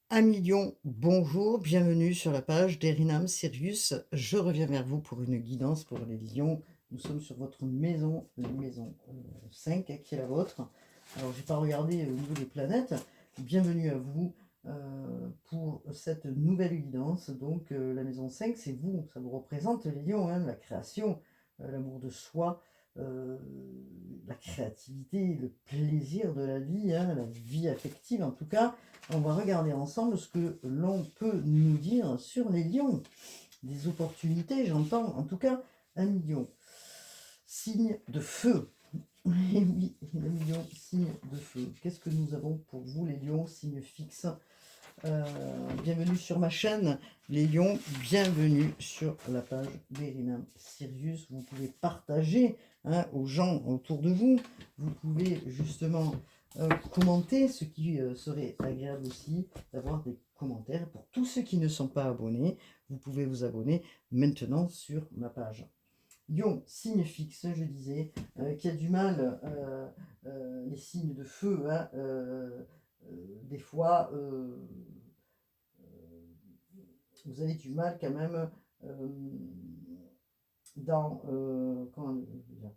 Amis lions, bonjour, bienvenue sur la page d'Erinam Sirius. Je reviens vers vous pour une guidance pour les lions. Nous sommes sur votre maison, la maison 5, qui est la vôtre. Alors, j'ai pas regardé au niveau des planètes. Bienvenue à vous pour cette nouvelle guidance. Donc, la maison 5, c'est vous, ça vous représente les lions, hein, la création, l'amour de soi, euh, la créativité, le plaisir de la vie, hein, la vie affective en tout cas. On va regarder ensemble ce que l'on peut nous dire sur les lions. Des opportunités, j'entends, en tout cas, un lion. Signe de feu. Et oui, le lion, signe de feu. Qu'est-ce que nous avons pour vous, les lions, signe fixe? Bienvenue sur ma chaîne, les lions, bienvenue sur la page d'Erinam Sirius. Vous pouvez partager, hein, aux gens autour de vous. Vous pouvez justement commenter, ce qui serait agréable aussi d'avoir des commentaires. Pour tous ceux qui ne sont pas abonnés, vous pouvez vous abonner maintenant sur ma page. Lion, signe fixe, je disais, qui a du mal, les signes de feu, hein, des fois, vous avez du mal quand même dans... comment dire,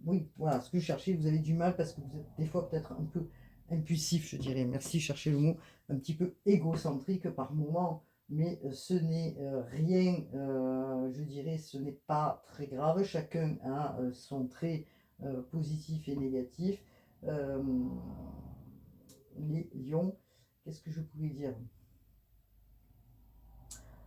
oui, voilà, ce que je cherchais, vous avez du mal parce que vous êtes des fois peut-être un peu impulsif, je dirais. Merci, chercher le mot, un petit peu égocentrique par moment, mais ce n'est rien, je dirais, ce n'est pas très grave. Chacun a son trait positif et négatif. Euh, les lions, qu'est-ce que je pourrais dire?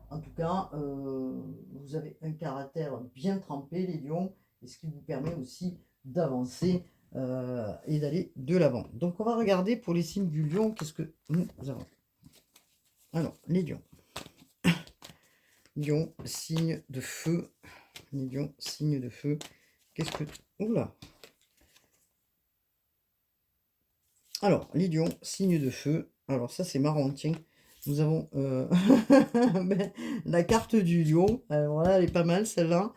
En tout cas, vous avez un caractère bien trempé, les lions, et ce qui vous permet aussi d'avancer et d'aller de l'avant. Donc, on va regarder pour les signes du lion, qu'est-ce que nous avons. Alors, les lions. Lion, signe de feu. Les lions, signe de feu. Qu'est-ce que... Oula. Alors, les lions, signe de feu. Alors, ça, c'est marrant, tiens. Nous avons ben, la carte du lion. Alors, voilà, elle est pas mal, celle-là.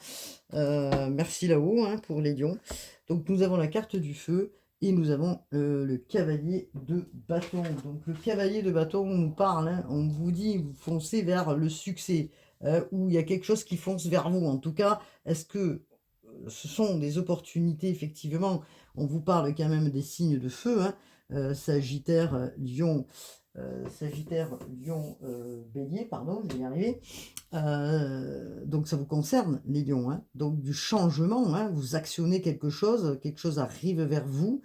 Merci là-haut, hein, pour les lions. Donc nous avons la carte du feu et nous avons le cavalier de bâton. Donc le cavalier de bâton, on nous parle, hein, on vous dit, vous foncez vers le succès, ou il y a quelque chose qui fonce vers vous. En tout cas, est-ce que ce sont des opportunités, effectivement? On vous parle quand même des signes de feu, hein, Sagittaire, Lion, Sagittaire, Lion, Bélier, pardon, je vais y arriver. Donc ça vous concerne, les lions, hein. Donc du changement, hein, vous actionnez quelque chose arrive vers vous,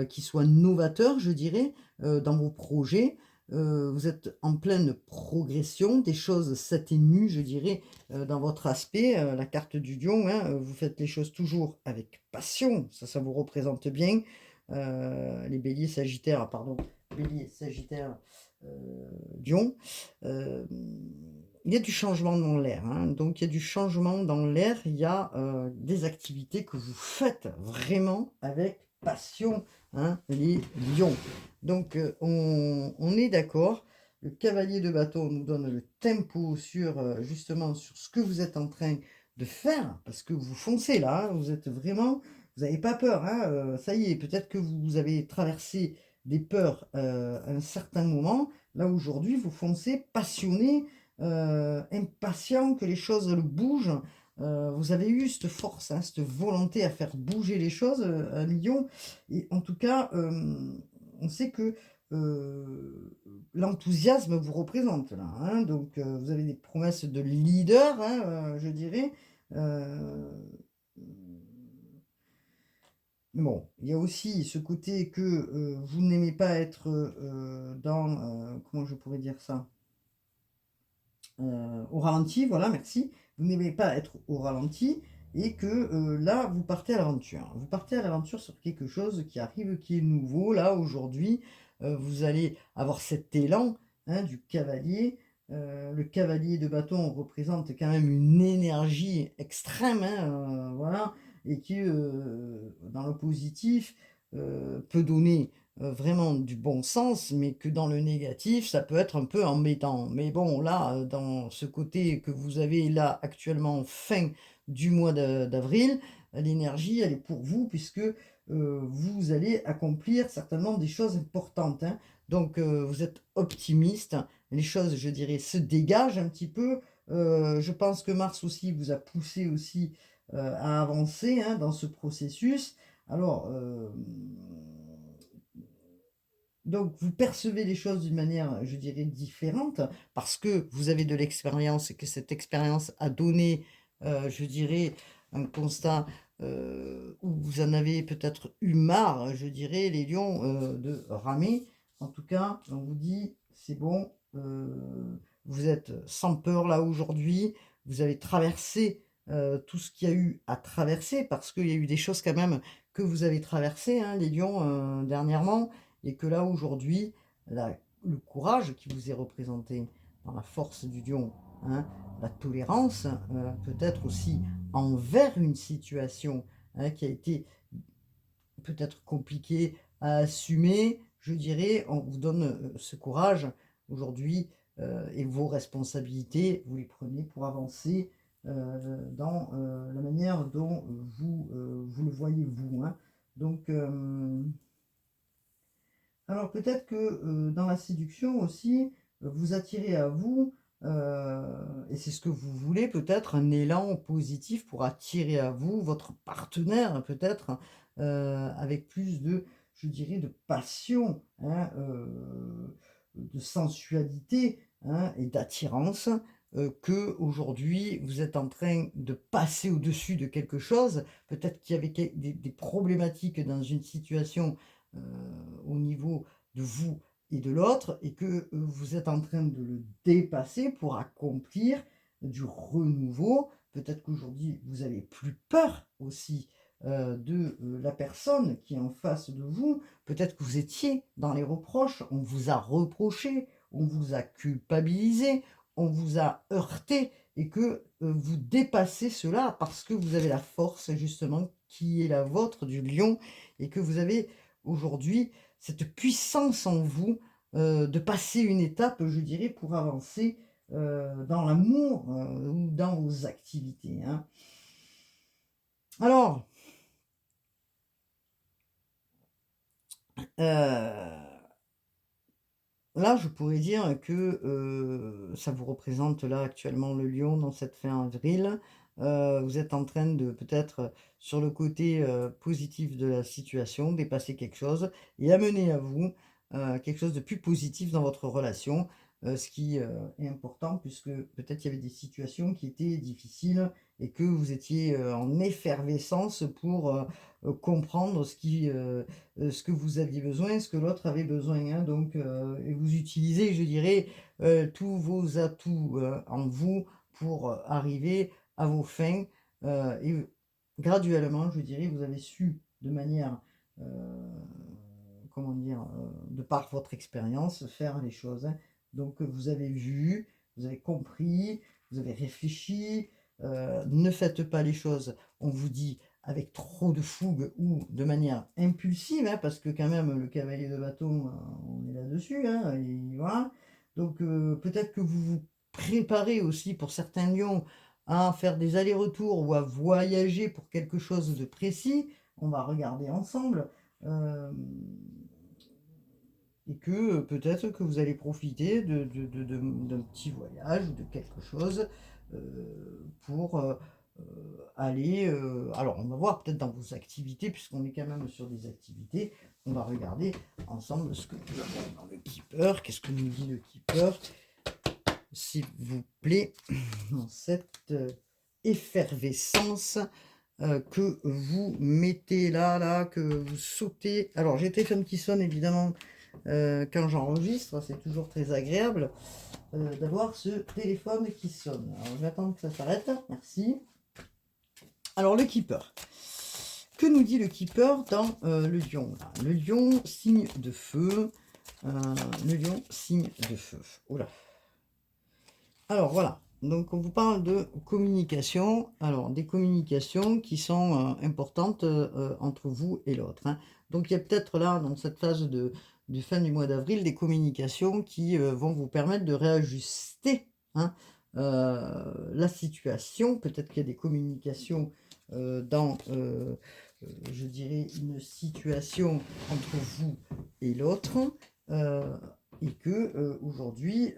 qui soit novateur, je dirais, dans vos projets. Vous êtes en pleine progression, des choses s'atténuent, je dirais, dans votre aspect. La carte du lion, hein, vous faites les choses toujours avec passion, ça vous représente bien. Les béliers, sagittaires, pardon, bélier, sagittaire, lion. Il y a du changement dans l'air, hein. Donc il y a du changement dans l'air, il y a des activités que vous faites vraiment avec passion, hein, les lions. Donc on est d'accord, le cavalier de bâton nous donne le tempo sur justement sur ce que vous êtes en train de faire, parce que vous foncez là, hein, vous êtes vraiment, vous n'avez pas peur, hein, ça y est, peut-être que vous avez traversé des peurs à un certain moment, là aujourd'hui vous foncez passionné, impatient que les choses bougent. Vous avez eu cette force, hein, cette volonté à faire bouger les choses, à Lyon. Et en tout cas, on sait que l'enthousiasme vous représente là, hein. Donc, vous avez des promesses de leader, hein, je dirais. Euh, bon, il y a aussi ce côté que vous n'aimez pas être dans, comment je pourrais dire ça? Au ralenti, voilà, merci. Vous n'aimez pas être au ralenti et que là, vous partez à l'aventure. Vous partez à l'aventure sur quelque chose qui arrive, qui est nouveau. Là, aujourd'hui, vous allez avoir cet élan, hein, du cavalier. Le cavalier de bâton représente quand même une énergie extrême, hein, voilà, et qui, dans le positif, peut donner vraiment du bon sens, mais que dans le négatif, ça peut être un peu embêtant. Mais bon, là, dans ce côté que vous avez là actuellement, fin du mois d'avril, l'énergie, elle est pour vous, puisque vous allez accomplir certainement des choses importantes, hein. Donc vous êtes optimiste, les choses, je dirais, se dégagent un petit peu. Je pense que Mars aussi vous a poussé aussi, à avancer, hein, dans ce processus. Alors, donc vous percevez les choses d'une manière, je dirais, différente parce que vous avez de l'expérience et que cette expérience a donné, je dirais, un constat, où vous en avez peut-être eu marre, je dirais, les lions, de ramer. En tout cas, on vous dit: «C'est bon, vous êtes sans peur là aujourd'hui». Vous avez traversé, tout ce qu'il y a eu à traverser parce qu'il y a eu des choses quand même que vous avez traversées, hein, les lions, dernièrement, et que là, aujourd'hui, le courage qui vous est représenté dans la force du lion, hein, la tolérance, peut-être aussi envers une situation, hein, qui a été peut-être compliquée à assumer, je dirais, on vous donne ce courage aujourd'hui, et vos responsabilités, vous les prenez pour avancer dans la manière dont vous le voyez vous, hein. Donc, alors peut-être que, dans la séduction aussi, vous attirez à vous, et c'est ce que vous voulez peut-être, un élan positif pour attirer à vous votre partenaire peut-être, avec plus de, je dirais, de passion, hein, de sensualité, hein, et d'attirance, qu'aujourd'hui vous êtes en train de passer au-dessus de quelque chose. Peut-être qu'il y avait des problématiques dans une situation, heu, au niveau de vous et de l'autre, et que, vous êtes en train de le dépasser pour accomplir du renouveau. Peut-être qu'aujourd'hui vous avez plus peur aussi, de, la personne qui est en face de vous. Peut-être que vous étiez dans les reproches, on vous a reproché, on vous a culpabilisé, on vous a heurté, et que, vous dépassez cela parce que vous avez la force justement qui est la vôtre du lion, et que vous avez aujourd'hui cette puissance en vous, de passer une étape, je dirais, pour avancer, dans l'amour, ou dans vos activités, hein. Alors, là, je pourrais dire que, ça vous représente là actuellement le lion dans cette fin avril. Vous êtes en train de peut-être, sur le côté, positif de la situation, dépasser quelque chose et amener à vous, quelque chose de plus positif dans votre relation. Ce qui, est important puisque peut-être il y avait des situations qui étaient difficiles et que vous étiez, en effervescence pour, comprendre ce que vous aviez besoin, ce que l'autre avait besoin, hein. Donc, et vous utilisez, je dirais, tous vos atouts, en vous pour, arriver à vos fins, et graduellement, je dirais, vous avez su de manière, heu, comment dire? De par votre expérience, faire les choses, hein. Donc, vous avez vu, vous avez compris, vous avez réfléchi, ne faites pas les choses, on vous dit, avec trop de fougue ou de manière impulsive, hein, parce que quand même le cavalier de bâton, on est là-dessus, hein, et voilà. Donc, peut-être que vous vous préparez aussi pour certains lions à faire des allers-retours ou à voyager pour quelque chose de précis. On va regarder ensemble, hem et que, peut-être que vous allez profiter d'un petit voyage ou de quelque chose, pour, aller, alors on va voir peut-être dans vos activités puisqu'on est quand même sur des activités. On va regarder ensemble ce que nous avons dans le Keeper. Qu'est-ce que nous dit le Keeper? S'il vous plaît, dans cette, effervescence, que vous mettez là, que vous sautez. Alors j'ai le téléphone qui sonne évidemment, quand j'enregistre, c'est toujours très agréable, d'avoir ce téléphone qui sonne. Alors je vais attendre que ça s'arrête, merci. Alors le Keeper. Que nous dit le Keeper dans, le lion là? Le lion, signe de feu, heu, le lion, signe de feu. Ouh là. Alors voilà, donc on vous parle de communication. Alors des communications qui sont, importantes, entre vous et l'autre, hein. Donc il y a peut-être là, dans cette phase de fin du mois d'avril, des communications qui, vont vous permettre de réajuster, hein, la situation. Peut-être qu'il y a des communications, dans, je dirais, une situation entre vous et l'autre, et que aujourd'hui,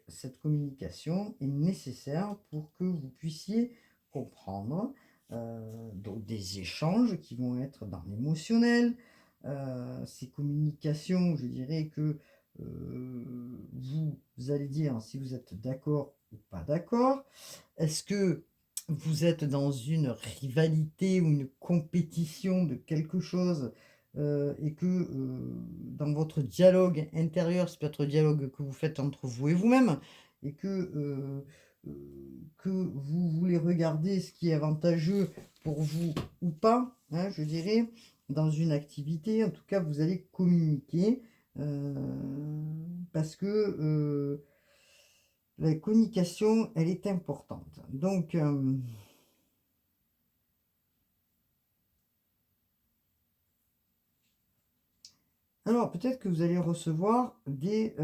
cette communication est nécessaire pour que vous puissiez comprendre, donc des échanges qui vont être dans l'émotionnel. Ces communications, je dirais que vous allez dire si vous êtes d'accord ou pas d'accord. Est-ce que vous êtes dans une rivalité ou une compétition de quelque chose, et que, dans votre dialogue intérieur, c'est peut-être le dialogue que vous faites entre vous et vous-même, et que vous voulez regarder ce qui est avantageux pour vous ou pas, hein, je dirais, dans une activité. En tout cas, vous allez communiquer, heu, parce que, la communication, elle est importante. Donc, alors peut-être que vous allez recevoir des,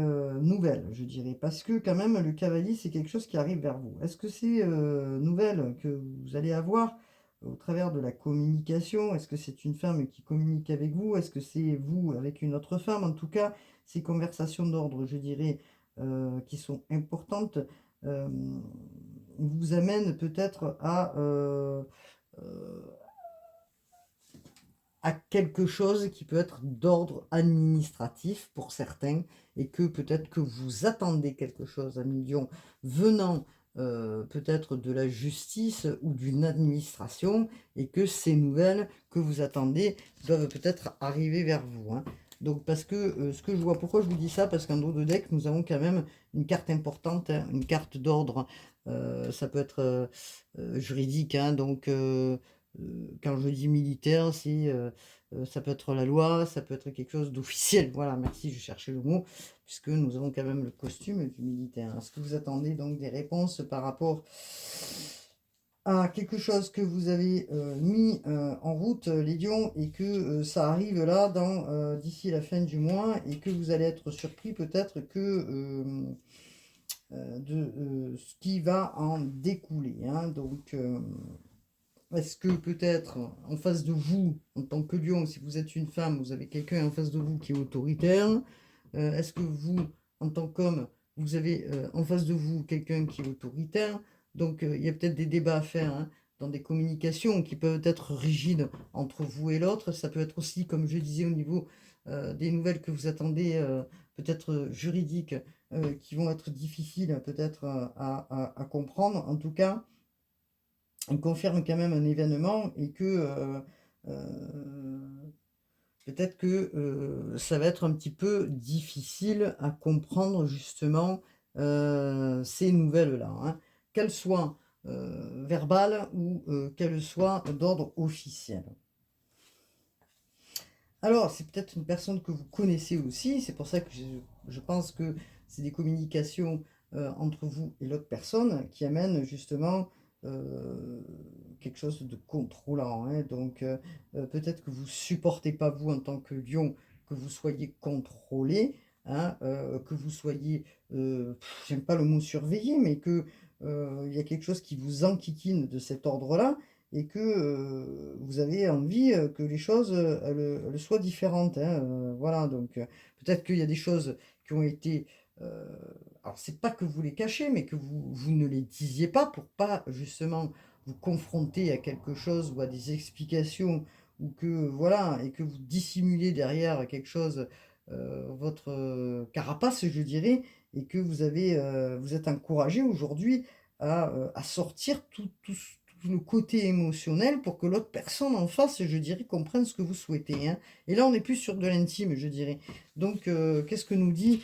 nouvelles, je dirais, parce que quand même le cavalier, c'est quelque chose qui arrive vers vous. Est-ce que ces, nouvelles que vous allez avoir au travers de la communication, est-ce que c'est une femme qui communique avec vous? Est-ce que c'est vous avec une autre femme? En tout cas, ces conversations d'ordre, je dirais, qui sont importantes, hem, vous amènent peut-être heu à quelque chose qui peut être d'ordre administratif pour certains, et que peut-être que vous attendez quelque chose, Lion, venant, peut-être de la justice ou d'une administration, et que ces nouvelles que vous attendez doivent peut-être arriver vers vous, hein. Donc parce que, ce que je vois, pourquoi je vous dis ça? Parce qu'en dos de deck, nous avons quand même une carte importante, hein, une carte d'ordre, ça peut être, juridique, hein, donc quand je dis militaire, ça peut être la loi, ça peut être quelque chose d'officiel. Voilà, merci, je cherchais le mot, puisque nous avons quand même le costume du militaire. Est-ce que vous attendez donc des réponses par rapport à quelque chose que vous avez, mis, en route, les lions, et que, ça arrive là dans, d'ici la fin du mois, et que vous allez être surpris peut-être que, de, ce qui va en découler, hein. Donc, est-ce que peut-être en face de vous, en tant que lion, si vous êtes une femme, vous avez quelqu'un en face de vous qui est autoritaire? Est-ce que vous, en tant qu'homme, vous avez, en face de vous quelqu'un qui est autoritaire? Donc, il y a peut-être des débats à faire, hein, dans des communications qui peuvent être rigides entre vous et l'autre. Ça peut être aussi, comme je disais, au niveau, des nouvelles que vous attendez, peut-être, juridiques, qui vont être difficiles peut-être, à comprendre. En tout cas, on confirme quand même un événement, et que, peut-être que, ça va être un petit peu difficile à comprendre justement, ces nouvelles-là, hein. Qu'elles soient, verbales ou, qu'elles soient d'ordre officiel. Alors, c'est peut-être une personne que vous connaissez aussi, c'est pour ça que je pense que c'est des communications, entre vous et l'autre personne qui amènent justement, heu, quelque chose de contrôlant, hein. Donc, peut-être que vous supportez pas, vous, en tant que lion, que vous soyez contrôlé, hein, que vous soyez, j'aime pas le mot surveillé, mais que, il y a quelque chose qui vous enquiquine de cet ordre-là, et que, vous avez envie, que les choses, elles soient différentes, hein, voilà. Donc, peut-être qu'il y a des choses qui ont été, heu, alors c'est pas que vous les cachez, mais que vous ne les disiez pas pour pas justement vous confronter à quelque chose ou à des explications, ou que voilà, et que vous dissimuliez derrière quelque chose, votre, carapace, je dirais, et que vous êtes encouragé aujourd'hui à sortir tout le côté émotionnel pour que l'autre personne en face, je dirais, comprenne ce que vous souhaitez, hein. Et là, on est plus sur de l'intime, je dirais. Donc, qu'est-ce que nous dit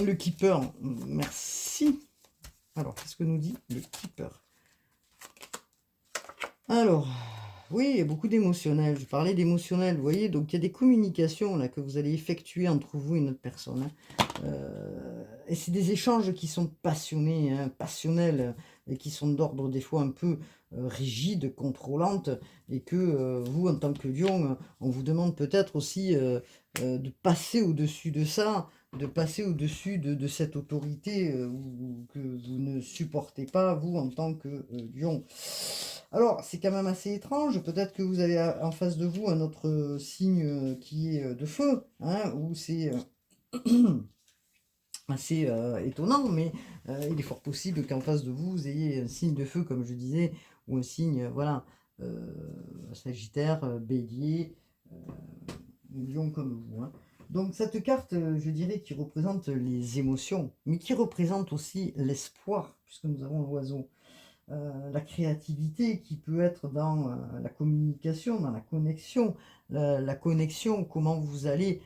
le keeper? Merci. Alors, qu'est-ce que nous dit le keeper? Alors, oui, il y a beaucoup d'émotionnel. Je parlais d'émotionnel, vous voyez? Donc, il y a des communications là que vous allez effectuer entre vous et une autre personne, hein. Et c'est des échanges qui sont passionnés, hein, passionnels, et qui sont d'ordre des fois un peu, rigides, contrôlantes, et que, vous, en tant que lion, on vous demande peut-être aussi, de passer au-dessus de ça, de passer au-dessus de cette autorité que vous ne supportez pas, vous, en tant que lion. Alors, c'est quand même assez étrange. Peut-être que vous avez en face de vous un autre signe qui est de feu, hein, où c'est assez étonnant, mais il est fort possible qu'en face de vous, vous ayez un signe de feu, comme je disais, ou un signe, voilà, Sagittaire, Bélier, euh, Lion comme vous, hein. Donc cette carte, je dirais, qui représente les émotions, mais qui représente aussi l'espoir, puisque nous avons l'oiseau. La créativité qui peut être dans la communication, dans la connexion. La connexion, comment vous allez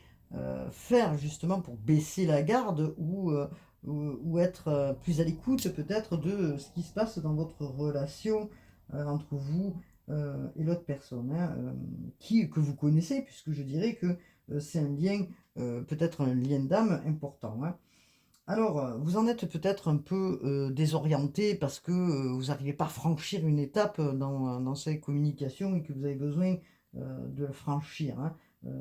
faire justement pour baisser la garde ou être plus à l'écoute peut-être de ce qui se passe dans votre relation entre vous et l'autre personne, hein, que vous connaissez, puisque je dirais que c'est un lien, peut-être un lien d'âme important, hein. Alors, vous en êtes peut-être un peu désorienté parce que vous n'arrivez pas à franchir une étape dans ces communications et que vous avez besoin de le franchir, hein. Euh,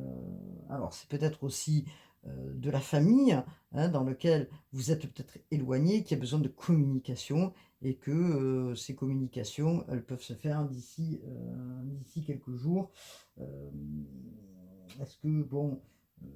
alors, c'est peut-être aussi de la famille, hein, dans lequel vous êtes peut-être éloigné, qui a besoin de communication et que ces communications, elles peuvent se faire d'ici quelques jours. Euh, Est-ce que, bon, euh,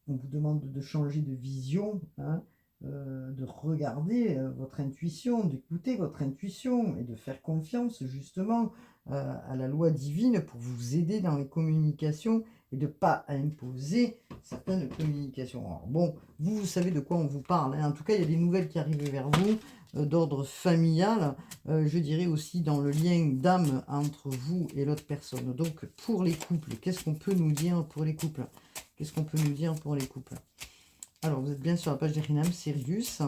on vous demande de changer de vision, hein, de regarder votre intuition, d'écouter votre intuition et de faire confiance justement à la loi divine pour vous aider dans les communications et de ne pas imposer certaines communications. Alors bon, vous savez de quoi on vous parle, hein. En tout cas, il y a des nouvelles qui arrivent vers vous d'ordre familial, je dirais aussi dans le lien d'âme entre vous et l'autre personne. Donc pour les couples, qu'est-ce qu'on peut nous dire pour les couples? Qu'est-ce qu'on peut nous dire pour les couples? Alors, vous êtes bien sur la page d'Erinam Sirius.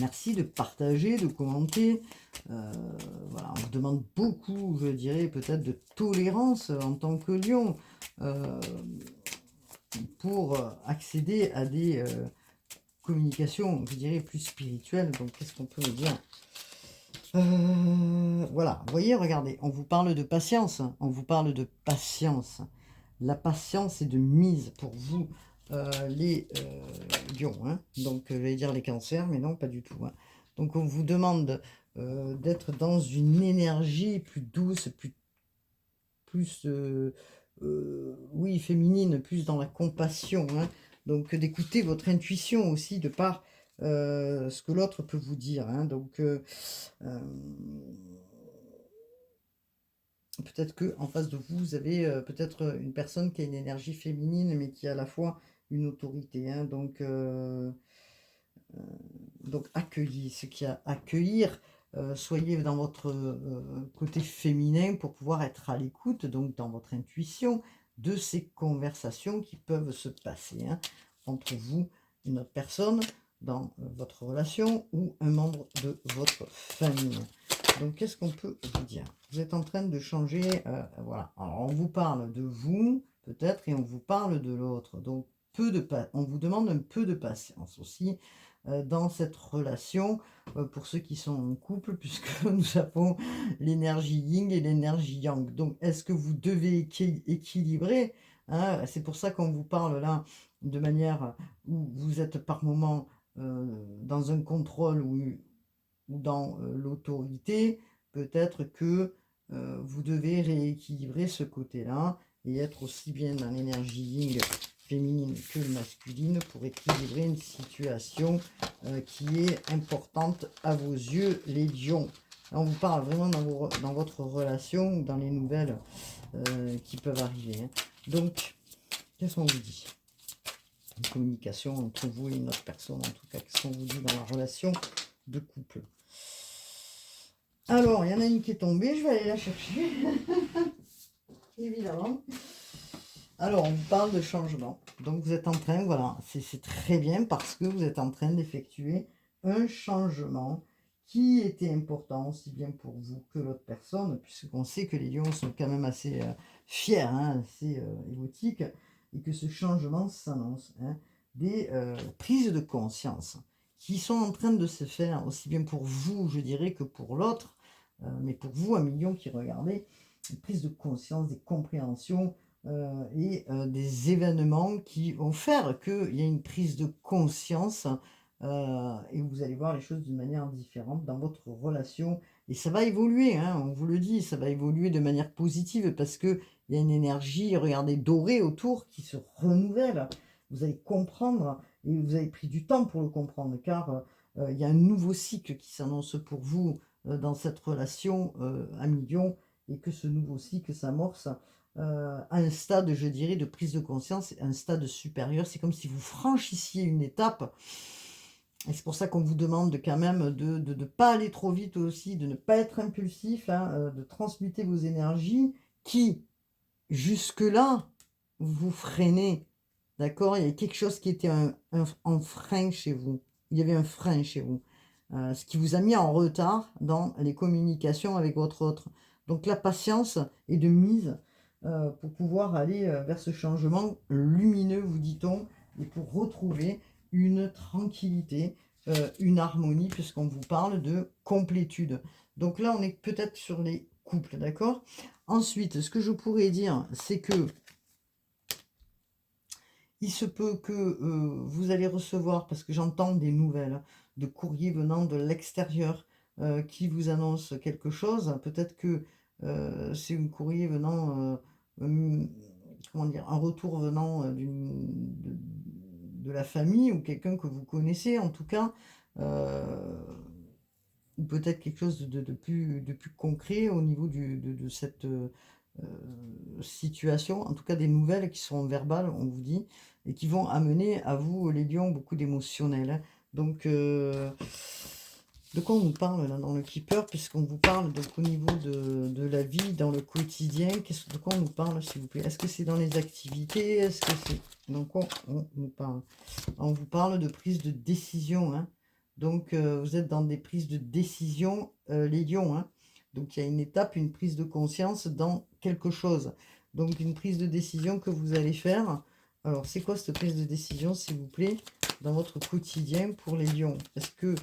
Merci de partager, de commenter. Voilà, on vous demande beaucoup, je dirais, peut-être de tolérance en tant que lion pour accéder à des communications, je dirais, plus spirituelles. Donc, qu'est-ce qu'on peut nous dire? Voilà, vous voyez, regardez, on vous parle de patience. On vous parle de patience. La patience est de mise pour vous, les lions, hein. Donc, j'allais dire les cancers, mais non, pas du tout, hein. Donc, on vous demande d'être dans une énergie plus douce, plus oui, féminine, plus dans la compassion, hein. Donc, d'écouter votre intuition aussi, de par ce que l'autre peut vous dire, hein. Donc, peut-être que en face de vous, vous avez peut-être une personne qui a une énergie féminine, mais qui a à la fois une autorité, hein. Donc accueillez ce qu'il y a à accueillir. Soyez dans votre côté féminin pour pouvoir être à l'écoute, donc dans votre intuition, de ces conversations qui peuvent se passer, hein, entre vous et une autre personne, dans votre relation ou un membre de votre famille. Donc, qu'est-ce qu'on peut vous dire? Vous êtes en train de changer, voilà. Alors, on vous parle de vous, peut-être, et on vous parle de l'autre. Donc, on vous demande un peu de patience aussi dans cette relation, pour ceux qui sont en couple, puisque nous avons l'énergie yin et l'énergie yang. Donc, est-ce que vous devez équilibrer, hein? C'est pour ça qu'on vous parle là de manière où vous êtes par moment dans un contrôle ou dans l'autorité, peut-être que vous devez rééquilibrer ce côté-là et être aussi bien dans l'énergie yin féminine que masculine pour équilibrer une situation qui est importante à vos yeux, les lions. Là, on vous parle vraiment dans votre relation, dans les nouvelles qui peuvent arriver, hein. Donc, qu'est-ce qu'on vous dit? Une communication entre vous et une autre personne, en tout cas, qu'est-ce qu'on vous dit dans la relation de couple? Alors, il y en a une qui est tombée, je vais aller la chercher, évidemment. Alors, on vous parle de changement. Donc, vous êtes en train, voilà, c'est très bien parce que vous êtes en train d'effectuer un changement qui était important, aussi bien pour vous que l'autre personne, puisqu'on sait que les lions sont quand même assez fiers, hein, assez érotiques, et que ce changement s'annonce, hein, des prises de conscience qui sont en train de se faire, aussi bien pour vous, je dirais, que pour l'autre, mais pour vous, un million qui regardez, une prise de conscience, des compréhensions, des événements qui vont faire qu'il y a une prise de conscience et vous allez voir les choses d'une manière différente dans votre relation. Et ça va évoluer, hein, on vous le dit, ça va évoluer de manière positive parce qu'il y a une énergie, regardez, dorée autour qui se renouvelle. Vous allez comprendre et vous avez pris du temps pour le comprendre car il y a un nouveau cycle qui s'annonce pour vous dans cette relation à millions et que ce nouveau cycle s'amorce à un stade, je dirais, de prise de conscience, un stade supérieur. C'est comme si vous franchissiez une étape. Et c'est pour ça qu'on vous demande quand même de ne pas aller trop vite aussi, de ne pas être impulsif, hein, de transmuter vos énergies qui, jusque-là, vous freinez. D'accord? Il y a quelque chose qui était un frein chez vous. Il y avait un frein chez vous. Ce qui vous a mis en retard dans les communications avec votre autre. Donc la patience est de mise pour pouvoir aller vers ce changement lumineux, vous dit-on, et pour retrouver une tranquillité, une harmonie, puisqu'on vous parle de complétude. Donc là, on est peut-être sur les couples, d'accord? Ensuite, ce que je pourrais dire, c'est que il se peut que vous allez recevoir, parce que j'entends des nouvelles, hein, de courriers venant de l'extérieur qui vous annoncent quelque chose. Peut-être que c'est un courrier venant, comment dire, un retour venant de la famille ou quelqu'un que vous connaissez en tout cas. Ou peut-être quelque chose de plus concret au niveau de cette situation, en tout cas des nouvelles qui sont verbales, on vous dit, et qui vont amener à vous, les lions, beaucoup d'émotionnel, hein. Donc, de quoi on nous parle là dans le Keeper, puisqu'on vous parle donc au niveau de la vie, dans le quotidien, de quoi on nous parle, s'il vous plaît? Est-ce que c'est dans les activités? Est-ce que c'est... Donc, on nous parle? On vous parle de prise de décision, hein. Donc, vous êtes dans des prises de décision, les lions, hein. Donc, il y a une étape, une prise de conscience dans quelque chose. Donc, une prise de décision que vous allez faire. Alors, c'est quoi cette prise de décision, s'il vous plaît, dans votre quotidien pour les lions? Est-ce que...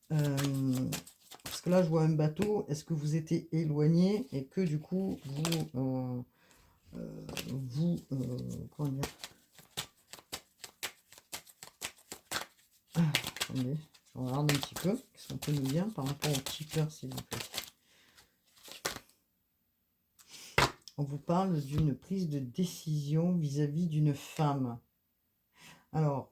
parce que là, je vois un bateau. Est-ce que vous étiez éloigné et que, du coup, comment dire? Attendez, je regarde un petit peu. Qu'est-ce qu'on peut nous dire par rapport au keeper, s'il vous plaît? On vous parle d'une prise de décision vis-à-vis d'une femme. Alors,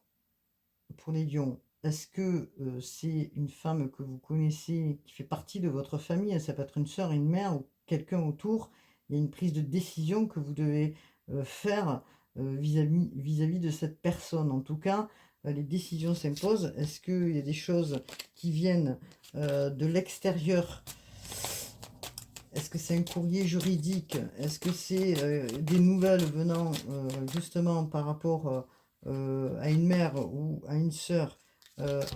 pour les lions, est-ce que c'est une femme que vous connaissez, qui fait partie de votre famille? Ça peut être une sœur, une mère ou quelqu'un autour. Il y a une prise de décision que vous devez faire vis-à-vis de cette personne. En tout cas, les décisions s'imposent. Est-ce qu'il y a des choses qui viennent de l'extérieur? Est-ce que c'est un courrier juridique? Est-ce que c'est des nouvelles venant justement par rapport à une mère ou à une sœur?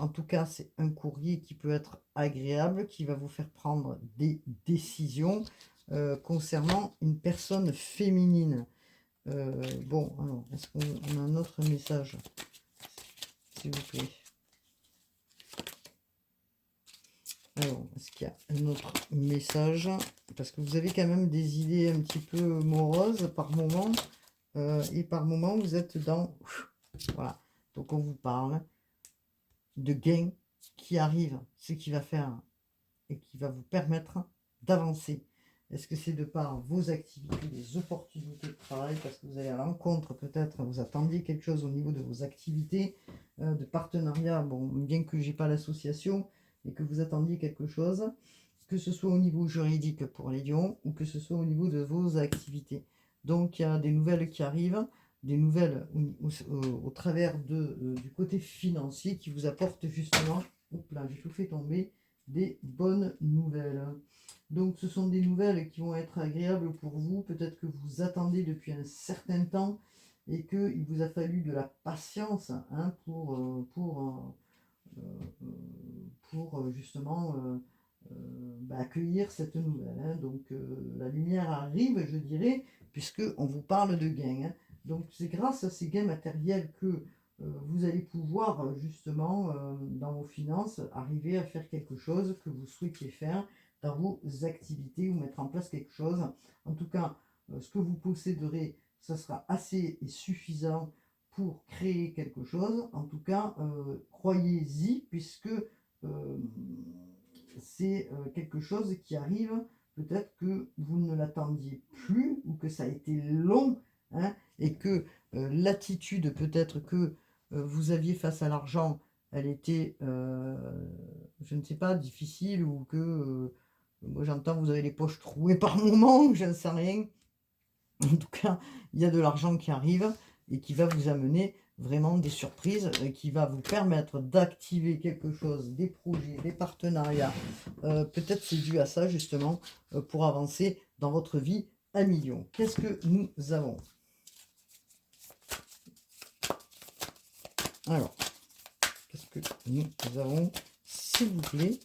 En tout cas, c'est un courrier qui peut être agréable, qui va vous faire prendre des décisions concernant une personne féminine. Bon, alors, est-ce qu'on a un autre message, s'il vous plaît? Alors, est-ce qu'il y a un autre message? Parce que vous avez quand même des idées un petit peu moroses par moment. Et par moment, vous êtes dans... Voilà. Donc, on vous parle de gains qui arrivent, ce qui va faire et qui va vous permettre d'avancer. Est-ce que c'est de par vos activités, des opportunités de travail, parce que vous allez à l'encontre peut-être, vous attendiez quelque chose au niveau de vos activités, de partenariat, bon, bien que j'ai pas l'association, et que vous attendiez quelque chose, que ce soit au niveau juridique pour les lions, ou que ce soit au niveau de vos activités. Donc il y a des nouvelles qui arrivent, des nouvelles au travers du côté financier qui vous apportent justement, hop là, j'ai tout fait tomber, des bonnes nouvelles. Donc ce sont des nouvelles qui vont être agréables pour vous, peut-être que vous attendez depuis un certain temps et qu'il vous a fallu de la patience, hein, pour justement accueillir cette nouvelle, hein. Donc la lumière arrive, je dirais, puisque on vous parle de gains, hein. Donc c'est grâce à ces gains matériels que vous allez pouvoir justement dans vos finances arriver à faire quelque chose que vous souhaitiez faire dans vos activités ou mettre en place quelque chose. En tout cas, ce que vous posséderez, ça sera assez et suffisant pour créer quelque chose. En tout cas, croyez-y, puisque c'est quelque chose qui arrive. Peut-être que vous ne l'attendiez plus ou que ça a été long, hein, et que l'attitude peut-être que vous aviez face à l'argent, elle était, je ne sais pas, difficile, ou que, moi j'entends, vous avez les poches trouées par moment, je ne sais rien. En tout cas, il y a de l'argent qui arrive et qui va vous amener vraiment des surprises, qui va vous permettre d'activer quelque chose, des projets, des partenariats. Peut-être c'est dû à ça justement, pour avancer dans votre vie à million. Qu'est-ce que nous avons? Alors, qu'est-ce que nous avons, s'il vous plaît,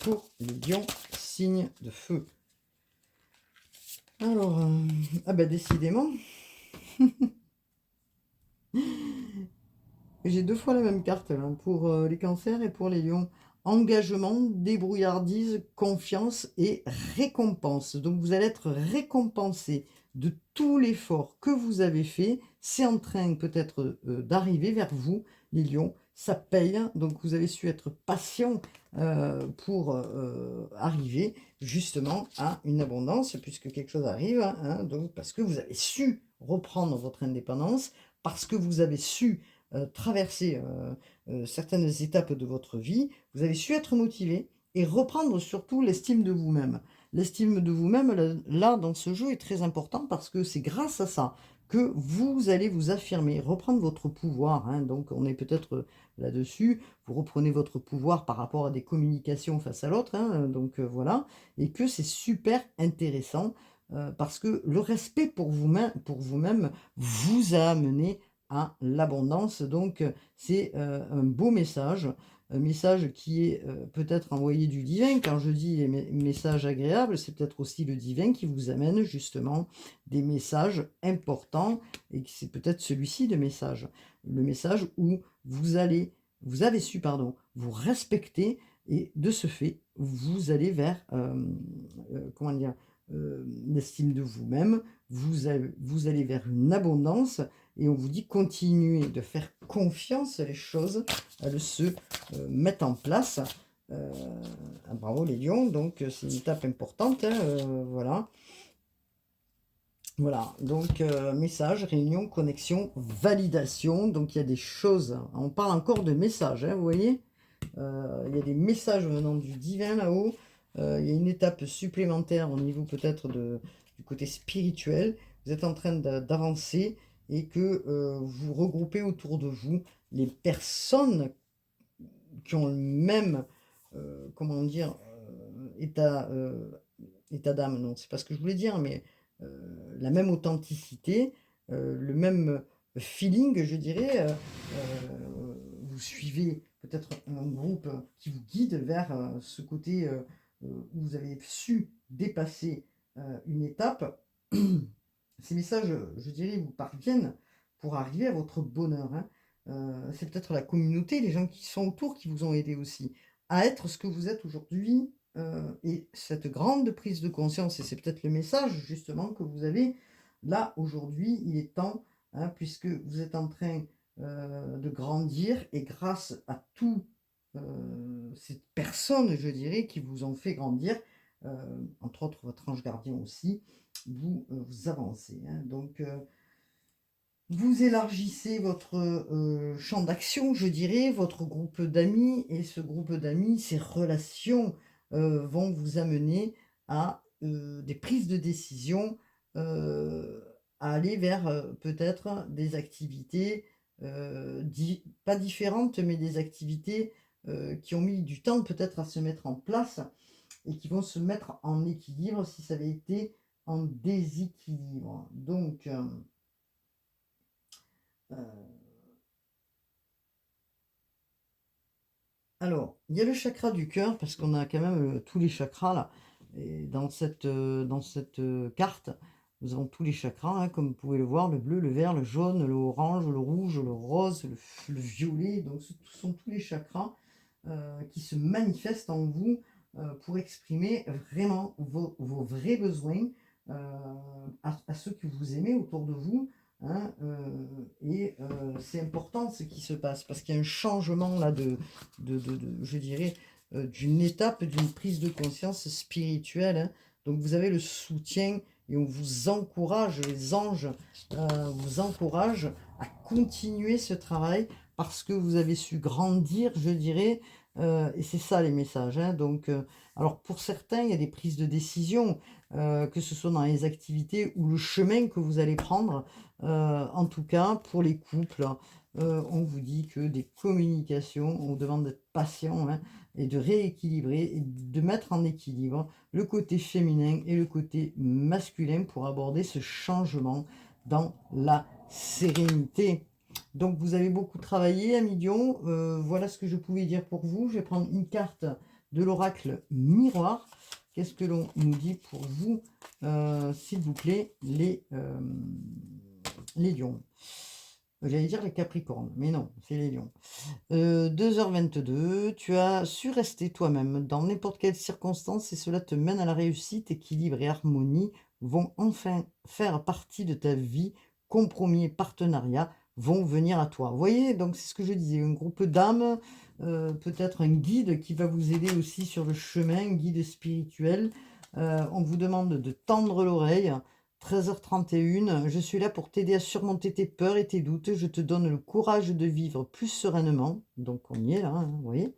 pour les lions, signe de feu? Alors, ah ben décidément, j'ai 2 fois la même carte là, pour les cancers et pour les lions. Engagement, débrouillardise, confiance et récompense. Donc vous allez être récompensé de tout l'effort que vous avez fait. C'est en train peut-être d'arriver vers vous, les lions. Ça paye, donc vous avez su être patient pour arriver justement à une abondance, puisque quelque chose arrive, hein, donc parce que vous avez su reprendre votre indépendance, parce que vous avez su traverser certaines étapes de votre vie, vous avez su être motivé et reprendre surtout l'estime de vous-même. L'estime de vous-même, là, dans ce jeu, est très important parce que c'est grâce à ça que vous allez vous affirmer, reprendre votre pouvoir, hein. Donc on est peut-être là-dessus, vous reprenez votre pouvoir par rapport à des communications face à l'autre, hein, donc voilà, et que c'est super intéressant parce que le respect pour vous-même vous a amené à l'abondance. Donc c'est un beau message, un message qui est peut-être envoyé du divin. Quand je dis message agréable, c'est peut-être aussi le divin qui vous amène justement des messages importants, et c'est peut-être celui-ci de message, le message où vous avez su, pardon, vous respecter, et de ce fait, vous allez vers, comment dire, l'estime de vous-même, vous allez vers une abondance, et on vous dit continuez de faire confiance, les choses, elles se mettent en place. Euh, Bravo les lions, donc c'est une étape importante, hein, voilà. Voilà, donc message, réunion, connexion, validation. Donc il y a des choses, on parle encore de messages, hein, vous voyez. Il y a des messages venant du divin là-haut. Il y a une étape supplémentaire au niveau peut-être du côté spirituel. Vous êtes en train d'avancer, et que vous regroupez autour de vous les personnes qui ont le même, comment dire, état d'âme, non, c'est pas ce que je voulais dire, mais la même authenticité, le même feeling, je dirais. Vous suivez peut-être un groupe qui vous guide vers ce côté où vous avez su dépasser une étape. Ces messages, je dirais, vous parviennent pour arriver à votre bonheur, hein. C'est peut-être la communauté, les gens qui sont autour qui vous ont aidé aussi à être ce que vous êtes aujourd'hui, et cette grande prise de conscience, et c'est peut-être le message justement que vous avez là aujourd'hui. Il est temps, hein, puisque vous êtes en train de grandir, et grâce à tout ces personnes, je dirais, qui vous ont fait grandir, entre autres votre ange gardien aussi, vous avancez, hein. Donc vous élargissez votre champ d'action, je dirais, votre groupe d'amis, et ce groupe d'amis, ces relations vont vous amener à des prises de décision, à aller vers peut-être des activités pas différentes, mais des activités qui ont mis du temps peut-être à se mettre en place, et qui vont se mettre en équilibre si ça avait été en déséquilibre. Donc, alors, il y a le chakra du cœur, parce qu'on a quand même tous les chakras là. Et dans cette carte, nous avons tous les chakras, hein, comme vous pouvez le voir, le bleu, le vert, le jaune, le orange, le rouge, le rose, le violet. Donc ce sont tous les chakras qui se manifestent en vous pour exprimer vraiment vos vrais besoins, à ceux que vous aimez autour de vous. Hein, et c'est important ce qui se passe parce qu'il y a un changement là je dirais, d'une étape, d'une prise de conscience spirituelle. Hein. Donc vous avez le soutien et on vous encourage, les anges vous encouragent à continuer ce travail parce que vous avez su grandir, je dirais, et c'est ça les messages. Hein. Donc, alors pour certains, il y a des prises de décision, que ce soit dans les activités ou le chemin que vous allez prendre. En tout cas, pour les couples, on vous dit que des communications, on vous demande d'être patient, hein, et de rééquilibrer, et de mettre en équilibre le côté féminin et le côté masculin pour aborder ce changement dans la sérénité. Donc vous avez beaucoup travaillé, amis Lion. Voilà ce que je pouvais dire pour vous. Je vais prendre une carte de l'oracle miroir. Qu'est-ce que l'on nous dit pour vous, s'il vous plaît, les lions? J'allais dire les capricornes, mais non, c'est les lions. 2h22, tu as su rester toi-même dans n'importe quelle circonstance et cela te mène à la réussite. Équilibre et harmonie vont enfin faire partie de ta vie. Compromis et partenariat vont venir à toi. Vous voyez, donc c'est ce que je disais, un groupe d'âmes, peut-être un guide qui va vous aider aussi sur le chemin, un guide spirituel. On vous demande de tendre l'oreille. 13h31, je suis là pour t'aider à surmonter tes peurs et tes doutes. Je te donne le courage de vivre plus sereinement. Donc on y est là, hein, vous voyez,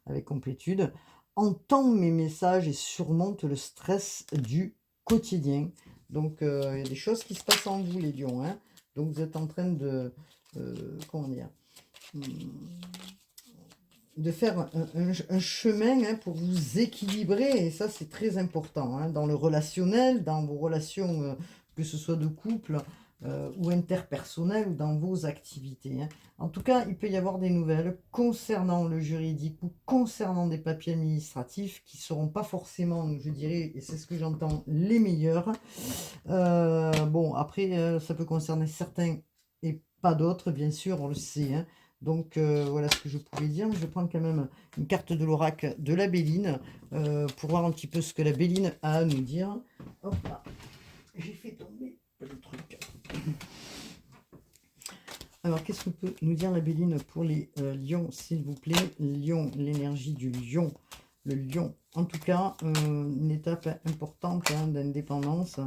avec complétude. Entends mes messages et surmonte le stress du quotidien. Donc il y a des choses qui se passent en vous les lions. Hein. Donc vous êtes en train de, comment dire, de faire un chemin, hein, pour vous équilibrer, et ça c'est très important, hein, dans le relationnel, dans vos relations, que ce soit de couple ou interpersonnel, ou dans vos activités. Hein. En tout cas, il peut y avoir des nouvelles concernant le juridique ou concernant des papiers administratifs qui ne seront pas forcément, je dirais, et c'est ce que j'entends, les meilleurs. Bon, après, ça peut concerner certains et pas d'autres, bien sûr, on le sait. Hein. Donc voilà ce que je pouvais dire. Je vais prendre quand même une carte de l'oracle de la Béline pour voir un petit peu ce que la Béline a à nous dire. Hop là, j'ai fait tomber le truc. Alors qu'est-ce que peut nous dire la Béline pour les lions, s'il vous plaît? Lion, l'énergie du lion. Le lion, en tout cas, une étape importante, hein, d'indépendance.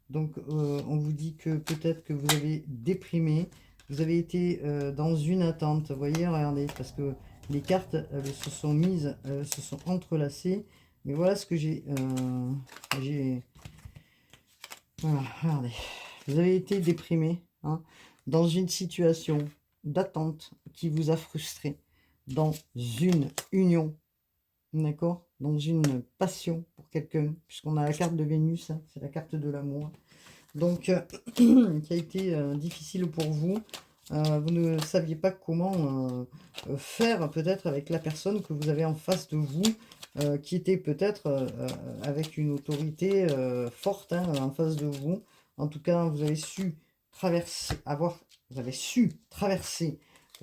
Donc on vous dit que peut-être que vous avez déprimé. Vous avez été dans une attente, vous voyez, regardez, parce que les cartes se sont mises, se sont entrelacées. Mais voilà ce que j'ai... voilà, regardez. Vous avez été déprimé, hein, dans une situation d'attente qui vous a frustré, dans une union, d'accord, dans une passion pour quelqu'un, puisqu'on a la carte de Vénus, hein, c'est la carte de l'amour. Donc, qui a été difficile pour vous. Vous ne saviez pas comment faire peut-être avec la personne que vous avez en face de vous, qui était peut-être avec une autorité forte, hein, en face de vous. En tout cas, vous avez su traverser, vous avez su traverser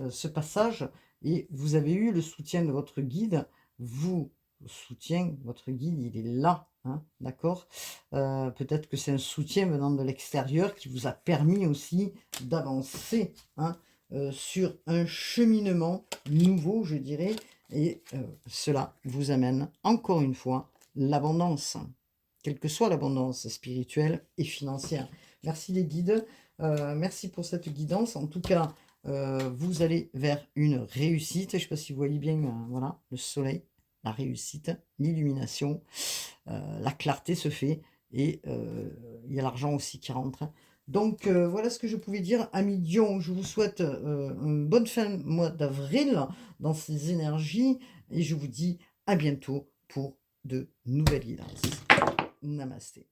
ce passage et vous avez eu le soutien de votre guide. Vous soutien, votre guide, il est là, hein, d'accord. Peut-être que c'est un soutien venant de l'extérieur qui vous a permis aussi d'avancer, hein, sur un cheminement nouveau, je dirais, et cela vous amène encore une fois l'abondance, quelle que soit l'abondance spirituelle et financière. Merci les guides, merci pour cette guidance. En tout cas, vous allez vers une réussite. Je ne sais pas si vous voyez bien, voilà, le soleil, la réussite, l'illumination, la clarté se fait, et il y a l'argent aussi qui rentre. Donc voilà ce que je pouvais dire, amis Lion. Je vous souhaite une bonne fin mois d'avril dans ces énergies, et je vous dis à bientôt pour de nouvelles guidances. Namasté.